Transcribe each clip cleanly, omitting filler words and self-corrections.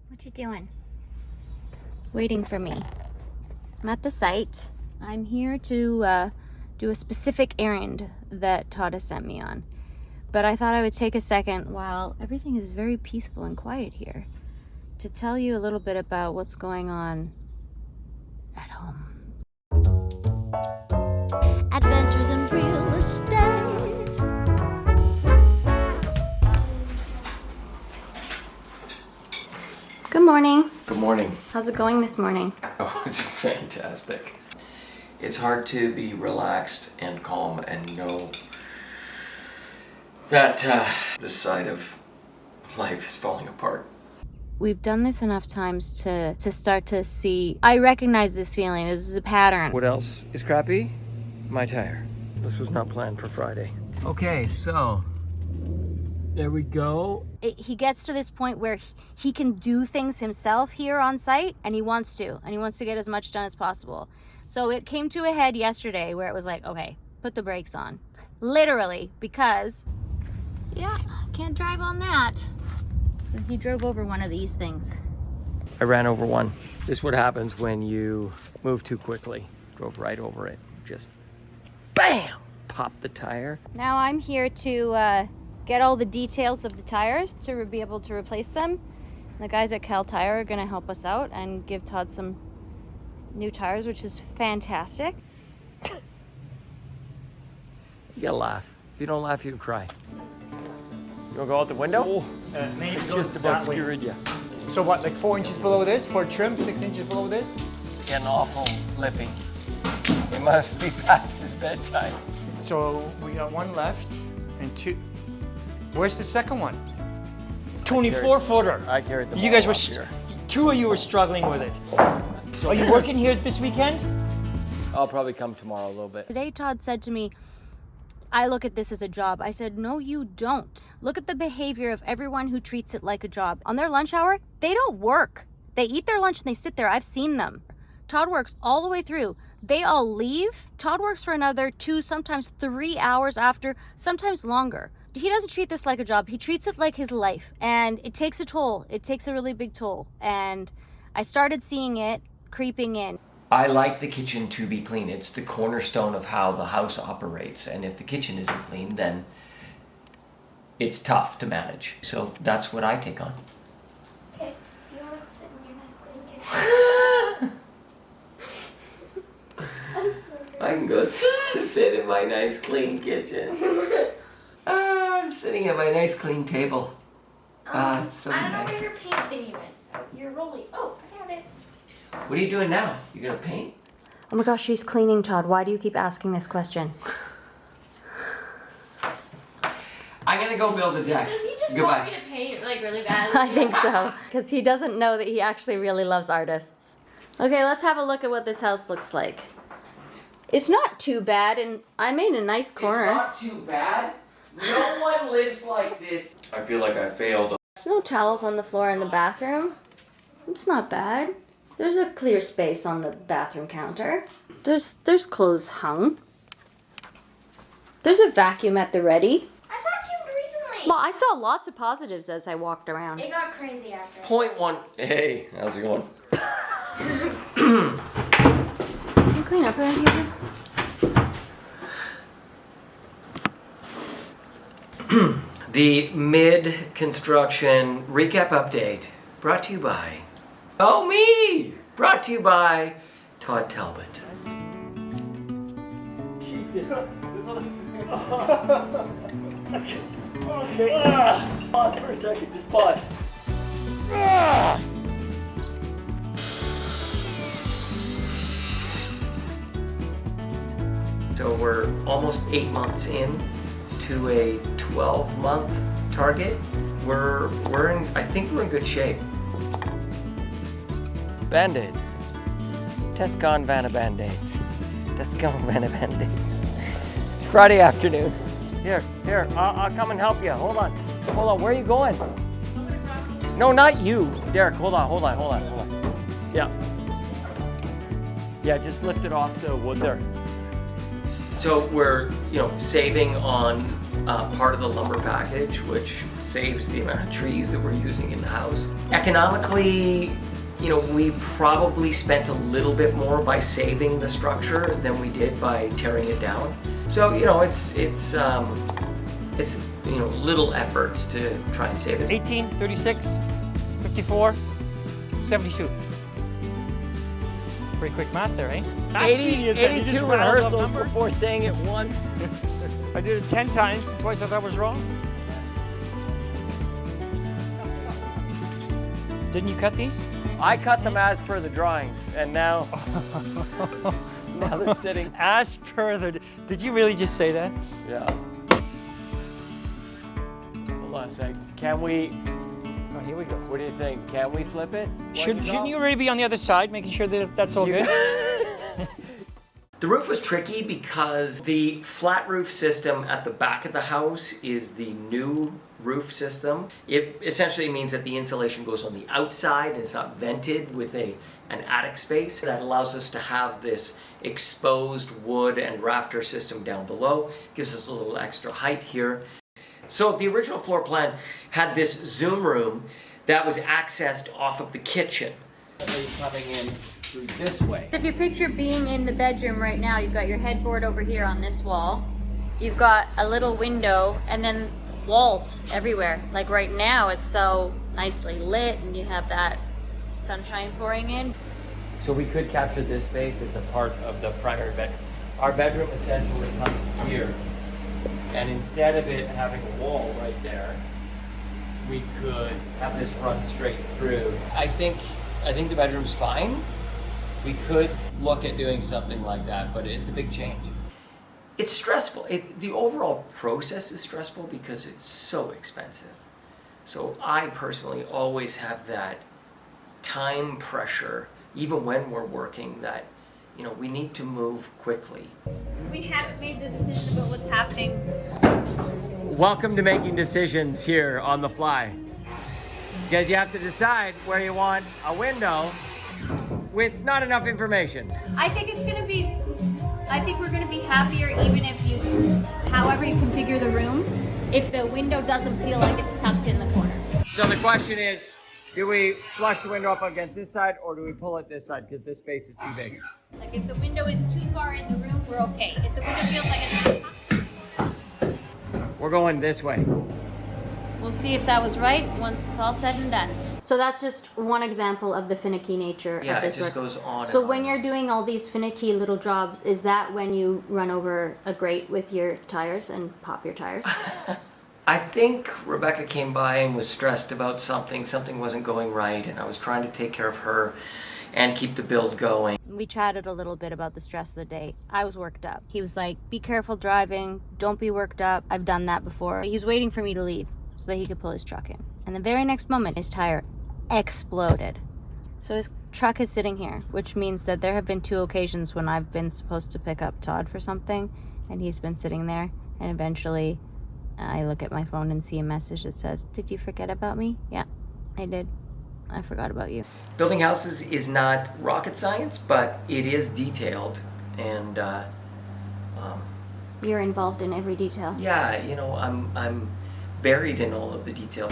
What you doing? Waiting for me. I'm at the site. I'm here to do a specific errand that Todd has sent me on. But I thought I would take a second while everything is very peaceful and quiet here to tell you a little bit about what's going on at home. Adventures in real estate. Good morning. Good morning. How's it going this morning? Oh, it's fantastic. It's hard to be relaxed and calm and know that this side of life is falling apart. We've done this enough times to start to see. I recognize this feeling. This is a pattern. What else is crappy? My tire. This was not planned for Friday. Okay, so there we go. He gets to this point where he can do things himself here on site, and he wants to get as much done as possible. So it came to a head yesterday where it was like, okay, put the brakes on. Literally, because, yeah, can't drive on that. He drove over one of these things. I ran over one. This is what happens when you move too quickly. Drove right over it. Just bam! Popped the tire. Now I'm here to get all the details of the tires to be able to replace them. The guys at Cal Tire are gonna help us out and give Todd some new tires, which is fantastic. You gotta laugh. If you don't laugh, you cry. You wanna go out the window? Maybe I just about screwed you. So what, like 4 inches below this for trim, 6 inches below this? Getting awful lippy. It must be past his bedtime. So we got one left and two. Where's the second one? 24-footer. I carried the You ball guys were, up here. two of you were struggling with it. So are you working here this weekend? I'll probably come tomorrow a little bit. Today Todd said to me, I look at this as a job. I said, no, you don't. Look at the behavior of everyone who treats it like a job. On their lunch hour, they don't work. They eat their lunch and they sit there. I've seen them. Todd works all the way through. They all leave. Todd works for another 2, sometimes 3 hours after, sometimes longer. He doesn't treat this like a job. He treats it like his life. And it takes a toll. It takes a really big toll. And I started seeing it creeping in. I like the kitchen to be clean. It's the cornerstone of how the house operates. And if the kitchen isn't clean, then it's tough to manage. So that's what I take on. Okay, do you want to sit in your nice clean kitchen? I'm sorry. I can go sit in my nice clean kitchen. I'm sitting at my nice clean table. It's so I don't know nice. where your paint thingy went. Oh, you're rolling. Oh, I found it. What are you doing now? You gonna paint? Oh my gosh, she's cleaning, Todd. Why do you keep asking this question? I'm gonna go build a deck. Does he just Goodbye. want me to paint like really bad? I think so, because he doesn't know that he actually really loves artists. Okay, let's have a look at what this house looks like. It's not too bad, and I made a nice corner. It's not too bad. No one lives like this. I feel like I failed. There's no towels on the floor in the bathroom. It's not bad. There's a clear space on the bathroom counter. There's clothes hung. There's a vacuum at the ready. I vacuumed recently. Well, I saw lots of positives as I walked around. It got crazy after. Point one. Hey, how's it going? Can you clean up around here? The mid-construction recap update brought to you by, oh me! Brought to you by Todd Talbot. Jesus. Okay. Pause for a second, just pause. So we're almost 8 months in to a 12-month target. I think we're in good shape. Band-Aids. Tescon Vanna Band-Aids. Tescon Vanna Band-Aids. It's Friday afternoon. Here, I'll come and help you. Hold on, where are you going? No, not you. Derek, hold on. Yeah, just lift it off the wood there. So we're, saving on part of the lumber package, which saves the amount of trees that we're using in the house. Economically, you know, we probably spent a little bit more by saving the structure than we did by tearing it down. So, you know, it's you know, little efforts to try and save it. 18, 36, 54, 72. Pretty quick math there, eh? That's 80, genius, eh? You 82 just round up rehearsals numbers. before saying it once. I did it 10 times, and twice I thought was wrong. Didn't you cut these? I cut them as per the drawings, and now, now they're sitting. As per the... Did you really just say that? Yeah. Hold on a sec. Can we? Oh, here we go. What do you think? Can we flip it? Shouldn't you already be on the other side, making sure that that's all good? The roof was tricky because the flat roof system at the back of the house is the new roof system. It essentially means that the insulation goes on the outside and it's not vented with an attic space. That allows us to have this exposed wood and rafter system down below. Gives us a little extra height here. So the original floor plan had this Zoom room that was accessed off of the kitchen. Coming in through this way. If you picture being in the bedroom right now, you've got your headboard over here on this wall. You've got a little window and then walls everywhere. Like right now, it's so nicely lit and you have that sunshine pouring in. So we could capture this space as a part of the primary bedroom. Our bedroom essentially comes here. And instead of it having a wall right there, we could have this run straight through. I think the bedroom's fine. We could look at doing something like that, but it's a big change. It's stressful. The overall process is stressful because it's so expensive. So I personally always have that time pressure, even when we're working, that, you know, we need to move quickly. We haven't made the decision about what's happening. Welcome to making decisions here on the fly. Because you have to decide where you want a window with not enough information. I think we're gonna be happier even if however you configure the room, if the window doesn't feel like it's tucked in the corner. So the question is, do we flush the window up against this side or do we pull it this side because this space is too big? Like if the window is too far in the room, we're okay. If the window feels like it's We're going this way. we'll see if that was right once it's all said and done. So that's just one example of the finicky nature Yeah, of this it just work. goes on. So and when on. you're doing all these finicky little jobs, is that when you run over a grate with your tires and pop your tires? I think Rebecca came by and was stressed about something. Something wasn't going right, and I was trying to take care of her and keep the build going. We chatted a little bit about the stress of the day. I was worked up. He was like, be careful driving. Don't be worked up. I've done that before. He was waiting for me to leave so that he could pull his truck in. And the very next moment, his tire exploded. So his truck is sitting here, which means that there have been 2 occasions when I've been supposed to pick up Todd for something, and he's been sitting there, and eventually I look at my phone and see a message that says, did you forget about me? Yeah, I did. I forgot about you. Building houses is not rocket science, but it is detailed, and You're involved in every detail. yeah, you know, I'm buried in all of the detail.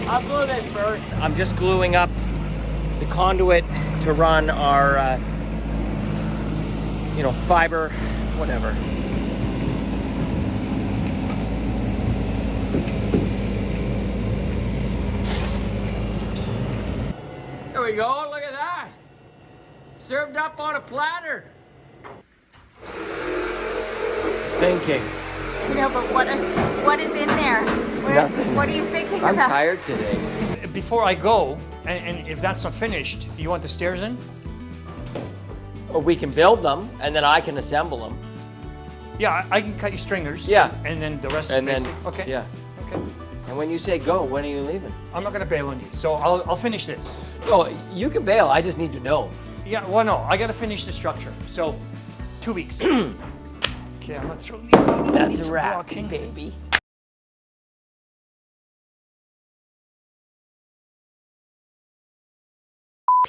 I'll glue this first. I'm just gluing up the conduit to run our, you know, fiber, whatever. There we go, look at that. Served up on a platter. Thinking. You know, but what is in there? Nothing. What are you thinking I'm about? tired today. Before I go, and if that's not finished, you want the stairs in? Or we can build them, and then I can assemble them. Yeah, I can cut you stringers. Yeah. And then the rest And is then, basic. Okay. yeah. Okay. And when you say go, when are you leaving? I'm not gonna bail on you, so I'll finish this. Oh, you can bail, I just need to know. Yeah, well, no, I gotta finish the structure. So, 2 weeks. Okay, I'm gonna throw these in. That's Needs a wrap, blocking. baby.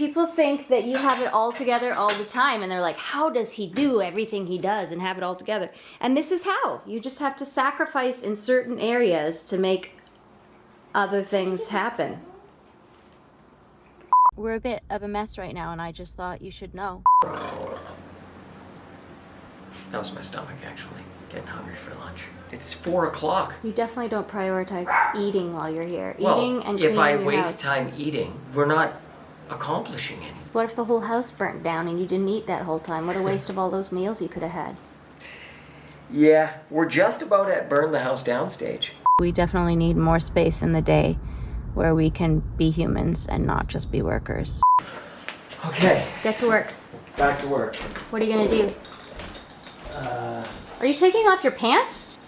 People think that you have it all together all the time, and they're like, how does he do everything he does and have it all together? And this is how. You just have to sacrifice in certain areas to make other things happen. We're a bit of a mess right now, and I just thought you should know. That was my stomach, actually. Getting hungry for lunch. It's 4 o'clock. You definitely don't prioritize eating while you're here. Well, Eating and if cleaning I your waste house. time eating, we're not accomplishing anything. What if the whole house burnt down and you didn't eat that whole time? What a waste of all those meals you could have had. Yeah, we're just about at burn the house down stage. We definitely need more space in the day where we can be humans and not just be workers. Okay, Get to work. back to work. What are you gonna do? Are you taking off your pants?